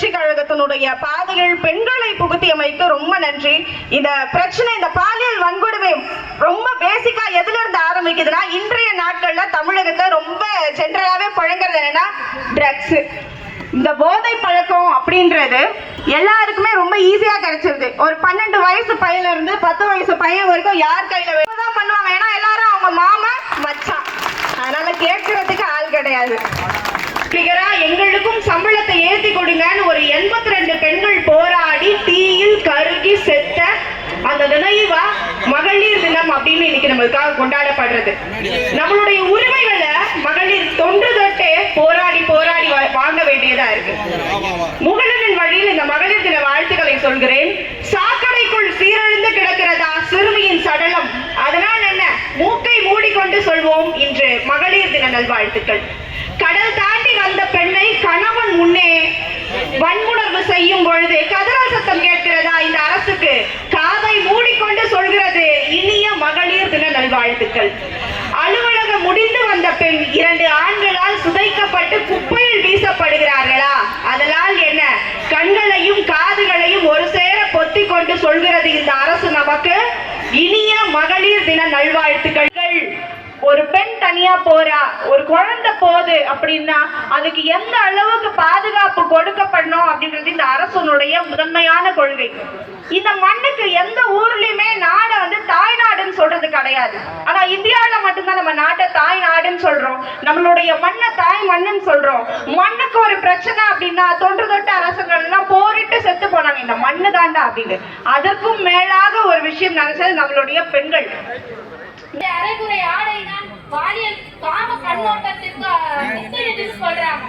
புரட்சி கழகத்தினுடைய பாதையில் பெண்களை புகுத்தி அமைக்க ரொம்ப நன்றி. இந்த பிரச்சனை, இந்த பாலியல் வன்கொடுமை ரொம்ப பேசிக்கா எதுல இருந்து ஆரம்பிக்குதுன்னா, இன்றைய நாட்கள்ல தமிழகத்தை ரொம்ப ஜென்ரலாவே புழங்குறது என்னன்னா ட்ரக்ஸ். இந்த போதை பழக்கம் அப்படின்றது எல்லாருக்குமே ரொம்ப ஈஸியா கிடைச்சிருது. ஒரு 12 வயசு பையன்ல இருந்து 10 வயசு பையன் வரைக்கும் யார் கையில தான் பண்ணுவாங்க. ஏன்னா எல்லாரும் அவங்க மாமா மச்சான், அதனால கேட்கறதுக்கு ஆள் கிடையாது. எங்களுக்கும் சம்பளத்தை ஏற்றி கொடுங்கன்னு ஒரு 82 பெண்கள் போராடி தீயில் கருகி செத்த அந்த நினைவா மகளிர் தினம் அப்படின்னு இன்னைக்கு நம்மளுக்காக கொண்டாடப்படுறது. நம்மளுடைய உரிமைகளை மகளிர் தொன்று தொட்டே போராடி போராடி வாங்க வேண்டியதா இருக்கு. முகநூலின் வழியில் இந்த மகளிர் தின வாழ்த்துக்களை சொல்கிறேன். சாக்கடைக்குள் சீரழிந்து கிடக்கிறதா சிறுமியின் சடலம், அதனால் என்ன, மூக்கை மூடிக்கொண்டு சொல்வோம் இன்று மகளிர் தின நல்வாழ்த்துக்கள். கடல் தாண்டி வந்த பெண்ணை கணவன் முன்னே வன்முணர்வு செய்யும் பொழுது கதறல் சத்தம் கேட்கிறதா இந்த அரசுக்கு? காதை மூடிக்கொண்டு சொல்கிறது இனிய மகளிர் தின நல்வாழ்த்துக்கள். அலுவலகம் முடிந்து வந்த பெண் 2 ஆண்களால் சுதைக்கப்பட்டு குப்பையில் வீசப்படுகிறார்களா? அதனால் என்ன, கண்களையும் காதுகளையும் ஒரு சேர பொத்தி கொண்டு சொல்கிறது இந்த அரசு நமக்கு இனிய மகளிர் தின நல்வாழ்த்துக்கள். ஒரு பெண் தனியா போறா, ஒரு குழந்தை போகுது அப்படின்னா அதுக்கு எந்த அளவுக்கு பாதுகாப்பு கொடுக்கப்படணும் அப்படின்றது இந்த அரசனுடைய முதன்மையான கொள்கை. இந்த மண்ணுக்கு எந்த ஊர்லயுமே நாடை தாய்நாடுன்னு சொல்றது கிடையாது. ஆனா இந்தியாவில மட்டும்தான் நம்ம நாட்டை தாய் நாடுன்னு சொல்றோம், நம்மளுடைய மண்ணை தாய் மண்ணுன்னு சொல்றோம். மண்ணுக்கு ஒரு பிரச்சனை அப்படின்னா தொன்று தொட்டு அரசுகள் எல்லாம் போரிட்டு செத்து போனாங்க, இந்த மண்ணு தாண்டா அப்படின்னு. அதற்கும் மேலாக ஒரு விஷயம் நினைச்சது நம்மளுடைய பெண்கள். அரைகுறை ஆடைதான் பாலியல் காம கண்ணோட்டத்திற்கு சொல்றாங்க.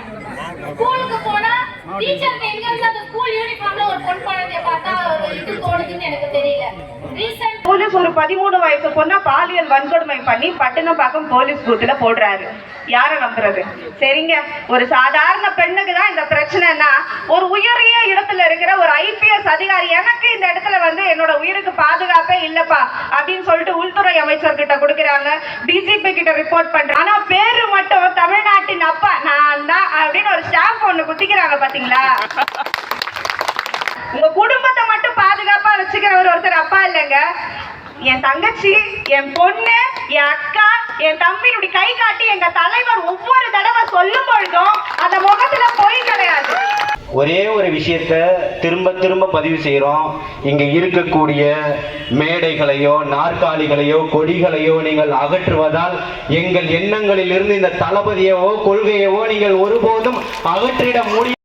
ஸ்கூலுக்கு போனா டீச்சர் எங்க இருந்து அந்த ஸ்கூல் யூனிஃபார்ம்ல ஒரு பொன் குழந்தைய பார்த்தா இது தோணுதுன்னு எனக்கு தெரியல. போலீஸ் ஒரு 13 வயசு பொண்ணா பாலியல் வன்கொடுமை பண்ணி பட்டினப்பாக்கம் போலீஸ் பூத்துல போடுறாரு. யார நம்புறது? சரிங்க, ஒரு சாதாரண பெண்ணுக்கு தான் இந்த பிரச்சனைனா ஒரு உயரிய இடத்துல இருக்கிற ஒரு IPS அதிகாரி எனக்கு இந்த இடத்துல என்னோட உயிருக்கு பாதுகாப்பே இல்லப்பா அப்படின்னு சொல்லிட்டு உள்துறை அமைச்சர் கிட்ட கொடுக்கறாங்க, DGP கிட்ட ரிப்போர்ட் பண்றாங்க. ஆனா பேரு மட்டும் தமிழ்நாட்டின் அப்பா நான் தான் அப்படின்னு ஒரு ஸ்டாம்ப் ஒண்ணு குத்திக்கிறாங்க பாத்தீங்களா? உங்க குடும்பத்தை மட்டும் பாதுகாப்பா வச்சுக்கிறவர் ஒருத்தர் அப்பா இல்லைங்க. என் தங்கச்சி, என் பொண்ணு, என் அக்கா, என் தம்பி இப்படி கை காட்டி எங்க தலைவர் ஒவ்வொரு தடவை சொல்லும் பொழுதும் அந்த முகத்துல பொய் கிடையாது. ஒரே ஒரு விஷயத்த திரும்ப திரும்ப பதிவு செய்கிறோம். இங்க இருக்கக்கூடிய மேடைகளையோ நாற்காலிகளையோ கொடிகளையோ நீங்கள் அகற்றுவதால் எங்கள் எண்ணங்களில் இருந்து இந்த தளபதியவோ கொள்கையவோ நீங்கள் ஒருபோதும் அகற்றிட முடியும்.